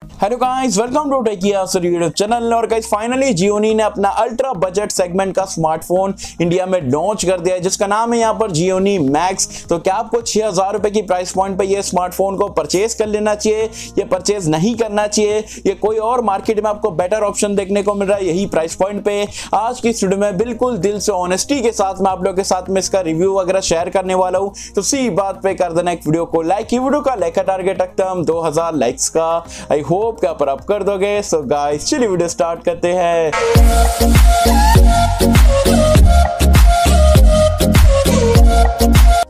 Hello guys, welcome to techy Yasir YouTube channel. और guys finally Gionee ने अपना ultra budget segment का smartphone India में लॉन्च कर दिया है, जिसका नाम है यहाँ पर जियोनी मैक्स। तो क्या आपको 6000 रुपए की प्राइस पॉइंट पे ये स्मार्टफोन को परचेज कर लेना चाहिए, ये परचेज नहीं करना चाहिए, ये कोई और मार्केट में आपको बेटर ऑप्शन देखने को मिल रहा है यही प्राइस पॉइंट पे? आज की वीडियो में बिल्कुल दिल से ऑनेस्टी के साथ मैं आप लोगों के साथ में इसका रिव्यू वगैरह शेयर करने वाला हूँ। तो सी बात पे कर देना एक वीडियो को लाइक। ये वीडियो का लाइक का टारगेट रखते हैं हम 2000 लाइक्स का। आई होप क्या पर आप कर दोगे। सो गाइस चलिए वीडियो स्टार्ट करते हैं।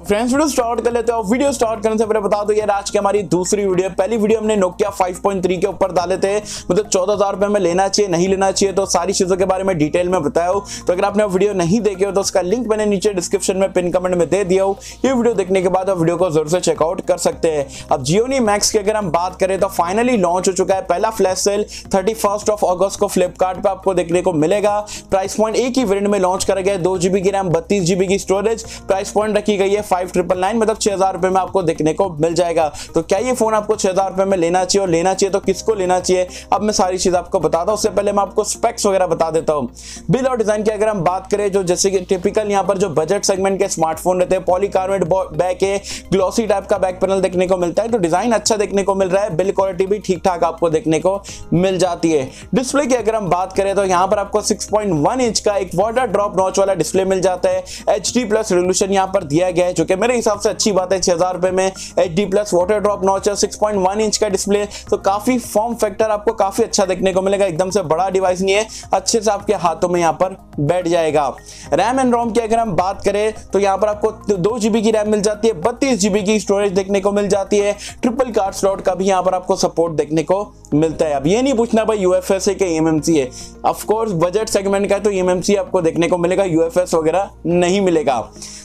फ्रेंड्स वीडियो स्टार्ट कर लेते हैं। वीडियो स्टार्ट करने से पहले बता दो यार, आज की हमारी दूसरी वीडियो। पहली वीडियो हमने नोकिया 5.3 के ऊपर डाले थे, मतलब 14000 रुपए में लेना चाहिए नहीं लेना चाहिए, तो सारी चीजों के बारे में डिटेल में बताया हूं। तो अगर आपने वीडियो नहीं देखे हो तो उसका लिंक मैंने नीचे डिस्क्रिप्शन में पिन कमेंट में दे दिया हूं। ये वीडियो देखने के बाद आप वीडियो को जरूर से चेकआउट कर सकते हैं। अब जियोनी मैक्स की अगर हम बात करें तो फाइनली लॉन्च हो चुका है। पहला फ्लैश सेल 31 अगस्त को फ्लिपकार्ट पे आपको देखने को मिलेगा। प्राइस पॉइंट एक ही वेरिएंट में लॉन्च करा गया है, 2GB की रैम 32GB की स्टोरेज। प्राइस पॉइंट रखी गई है 5999, मतलब 6000 रुपए में आपको देखने को मिल जाएगा। तो क्या ये फोन आपको 6000 रुपए में लेना चाहिए, और लेना चाहिए तो किसको लेना चाहिए, अब मैं सारी चीज आपको बताता हूं। उससे पहले मैं आपको स्पेक्स वगैरह बता देता हूं। बिल और डिजाइन की अगर हम बात करें, जो जैसे कि टिपिकल यहाँ पर जो बजट सेगमेंट के स्मार्टफोन रहते हैं, पॉलीकार्बोनेट बैक है, ग्लॉसी टाइप का बैक पैनल देखने को मिलता है, तो डिजाइन अच्छा देखने को मिल रहा है। बिल क्वालिटी भी ठीक ठाक आपको देखने को मिल जाती है। डिस्प्ले की अगर हम बात करें तो यहाँ पर आपको 6.1 इंच का एक वाटर ड्रॉप नॉच वाला डिस्प्ले मिल जाता है। HD+ रेजोल्यूशन यहाँ पर दिया गया है, जो कि मेरे हिसाब से अच्छी बात है। 6000 रुपए में HD+ वाटर ड्रॉप नॉच है, 6.1 इंच का डिस्प्ले, तो काफी फॉर्म फैक्टर आपको काफी अच्छा देखने को मिलेगा। एकदम से बड़ा डिवाइस नहीं है, अच्छे से आपके हाथों में यहाँ पर बैठ जाएगा। रैम एंड रोम की अगर हम बात करें तो यहाँ पर आपको 2GB की रैम मिल जाती है, 32GB की स्टोरेज देखने को मिल जाती है। ट्रिपल कार्ड स्लॉट का भी यहाँ पर आपको सपोर्ट देखने को मिलता है। अब ये नहीं पूछना भाई UFS है कि EMMC है, ऑफ कोर्स बजट सेगमेंट का है तो EMMC आपको देखने को मिलेगा, UFS वगैरह नहीं मिलेगा।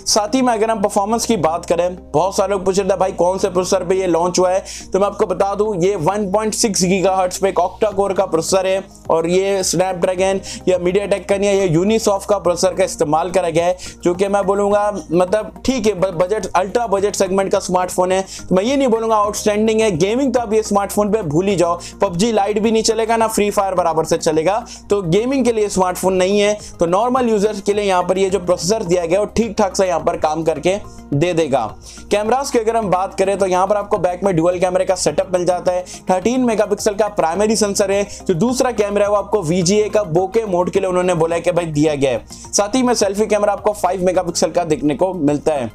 साथ ही में अगर हम परफॉर्मेंस की बात करें, बहुत सारे लोग पूछ रहे थे भाई कौन से प्रोसेसर पे ये लॉन्च हुआ है, तो मैं आपको बता दूं ये 1.6 गीगाहर्ट्ज पे ऑक्टा कोर का प्रोसेसर है, और ये स्नैपड्रैगन या मीडियाटेक का नहीं है, ये यूनिसॉफ्ट का प्रोसेसर का इस्तेमाल करा गया है, जो कि मैं बोलूंगा मतलब ठीक है, बजट अल्ट्रा बजट सेगमेंट का स्मार्टफोन है, तो मैं ये नहीं बोलूंगा आउटस्टैंडिंग है। गेमिंग तो आप ये स्मार्टफोन पे भूल ही जाओ, PUBG लाइट भी नहीं चलेगा ना फ्री फायर बराबर से चलेगा, तो गेमिंग के लिए स्मार्टफोन नहीं है। तो नॉर्मल यूजर्स के लिए यहाँ पर ये जो प्रोसेसर दिया गया वो ठीक ठाक से यहाँ पर काम करके दे देगा। कैमरास की अगर हम बात करें तो यहाँ पर आपको बैक में डुअल कैमरे का सेटअप मिल जाता है। 13 मेगापिक्सल का प्राइमरी सेंसर है, जो दूसरा कैमरा है वो आपको VGA का बोके मोड के लिए उन्होंने बोला है कि भाई दिया गया है। साथ ही में सेल्फी कैमरा आपको 5 मेगापिक्सल का देखने को मिलता है।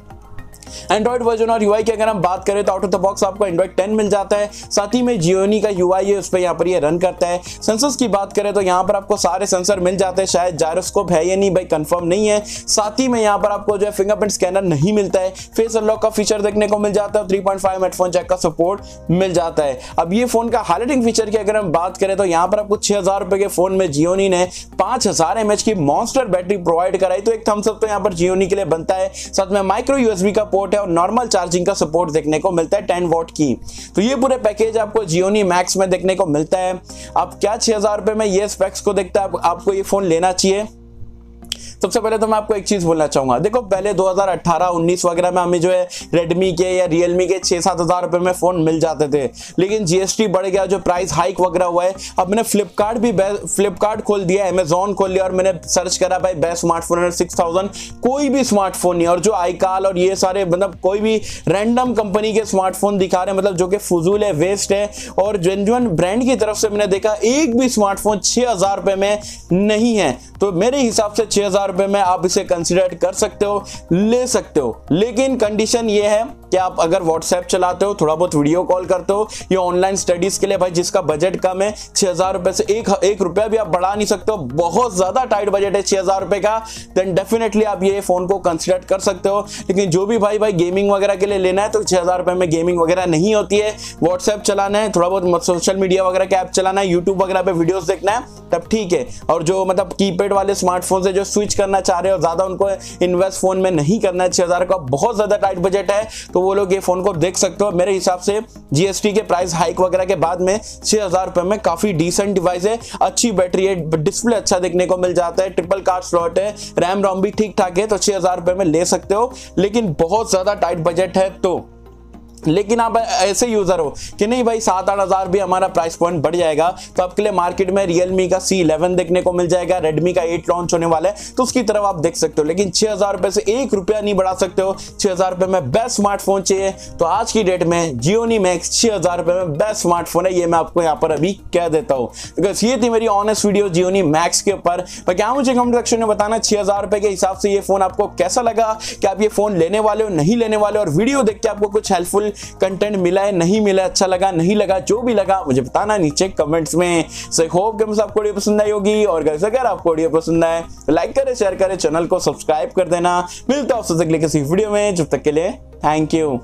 एंड्रॉइड वर्जन और यूआई की अगर हम बात करें तो आउट ऑफ द बॉक्स आपको एंड्रॉइड 10 मिल जाता है। साथ ही में जियोनी का यूआई है, उस पर यहाँ पर ये रन करता है। सेंसर्स की बात करें तो यहाँ पर आपको सारे सेंसर मिल जाते हैं, शायद जायरोस्कोप है या नहीं भाई कंफर्म नहीं है। साथ ही में यहाँ पर आपको जो है फिंगरप्रिंट स्कैनर नहीं मिलता है, फेस अनलॉक का फीचर देखने को मिल जाता है, 3.5 हेडफोन जैक का सपोर्ट मिल जाता है। अब ये फोन का हाइलाइटिंग फीचर की अगर हम बात करें तो यहाँ पर आपको 6000 रुपए के फोन में जियोनी ने 5000 mAh की मॉन्स्टर बैटरी प्रोवाइड कराई, तो एक थम्स अप तो यहाँ पर जियोनी के लिए बनता है। साथ में माइक्रो USB का पोर्ट है और नॉर्मल चार्जिंग का सपोर्ट देखने को मिलता है 10 वॉट की। तो ये पूरे पैकेज आपको जियोनी मैक्स में देखने को मिलता है। अब क्या 6000 रुपए में ये स्पेक्स को देखता है आपको ये फोन लेना चाहिए? सबसे पहले तो मैं आपको एक चीज बोलना चाहूंगा, देखो पहले 2018-19 वगैरह में हमें जो है रेडमी के या रियलमी के 6-7 हजार रुपए में फोन मिल जाते थे, लेकिन GST बढ़ गया, जो प्राइस हाइक वगैरह हुआ है। अब मैंने फ्लिपकार्ट खोल दिया, अमेजॉन खोल लिया, और मैंने सर्च करा भाई बेस्ट स्मार्टफोन अंडर 6000, कोई भी स्मार्टफोन नहीं, और जो आईकाल और ये सारे मतलब कोई भी रैंडम कंपनी के स्मार्टफोन दिखा रहे हैं, मतलब जो कि फजूल है, वेस्ट है। और जेन्युइन ब्रांड की तरफ से मैंने देखा एक भी स्मार्टफोन 6000 रुपए में नहीं है। तो मेरे हिसाब से 6000 रुपए में आप इसे कंसिडर कर सकते हो, ले सकते हो, लेकिन कंडीशन ये है कि आप अगर व्हाट्सएप चलाते हो, थोड़ा बहुत वीडियो कॉल करते हो, या ऑनलाइन स्टडीज के लिए भाई जिसका बजट कम है, 6000 रुपए से एक रुपया भी आप बढ़ा नहीं सकते हो, बहुत ज्यादा टाइट बजट है 6000 रुपए का, देन डेफिनेटली आप ये फोन को कंसिडर कर सकते हो। लेकिन जो भी भाई गेमिंग वगैरह के लिए लेना है तो 6000 रुपए में गेमिंग वगैरह नहीं होती है। व्हाट्सएप चलाना है, थोड़ा बहुत सोशल मीडिया वगैरह का ऐप चलाना है, यूट्यूब वगैरह पे वीडियोस देखना है, तब ठीक है। और जो मतलब कीपैड वाले स्मार्टफोन से जो स्विच करना चाह रहे हो, ज्यादा उनको इन्वेस्ट फोन में नहीं करना है, 6000 का बहुत ज्यादा टाइट बजट है, तो वो लोग ये फोन को देख सकते हो। मेरे हिसाब से GST के प्राइस हाइक वगैरह के बाद में 6000 रुपए में काफी डिसेंट डिवाइस है, अच्छी बैटरी है, डिस्प्ले अच्छा देखने को मिल जाता है, ट्रिपल कार्ड स्लॉट है, रैम रोम भी ठीक ठाक है, तो 6000 रुपए में ले सकते हो। लेकिन बहुत ज्यादा टाइट बजट है तो लेकिन आप ऐसे यूजर हो कि नहीं भाई 7-8 हजार भी हमारा प्राइस पॉइंट बढ़ जाएगा, तो आपके लिए मार्केट में रियलमी का C11 देखने को मिल जाएगा, रेडमी का 8 लॉन्च होने वाला है, तो उसकी तरफ आप देख सकते हो। लेकिन 6,000 रुपए से 1 रुपया नहीं बढ़ा सकते हो। 6,000 रुपए में बेस्ट स्मार्टफोन चाहिए तो आज की डेट में Gionee मैक्स 6,000 रुपए में बेस्ट स्मार्टफोन है, ये मैं आपको यहाँ पर अभी कह देता हूँ। बिकॉज ये थी मेरी ऑनेस्ट वीडियो Gionee मैक्स के ऊपर। क्या मुझे कमेंट सेक्शन में बताना 6,000 रुपए के हिसाब से ये फोन आपको कैसा लगा, क्या आप ये फोन लेने वाले हो नहीं लेने वाले, और वीडियो देख के आपको कुछ हेल्पफुल कंटेंट मिला है नहीं मिला, अच्छा लगा नहीं लगा, जो भी लगा मुझे बताना नीचे कमेंट्स में। सो होप कि आपको वीडियो पसंद आई होगी, और अगर आपको वीडियो पसंद आए लाइक करें, शेयर करें, चैनल को सब्सक्राइब कर देना। मिलता हूं आपसे अगले किसी वीडियो में, जब तक के लिए थैंक यू।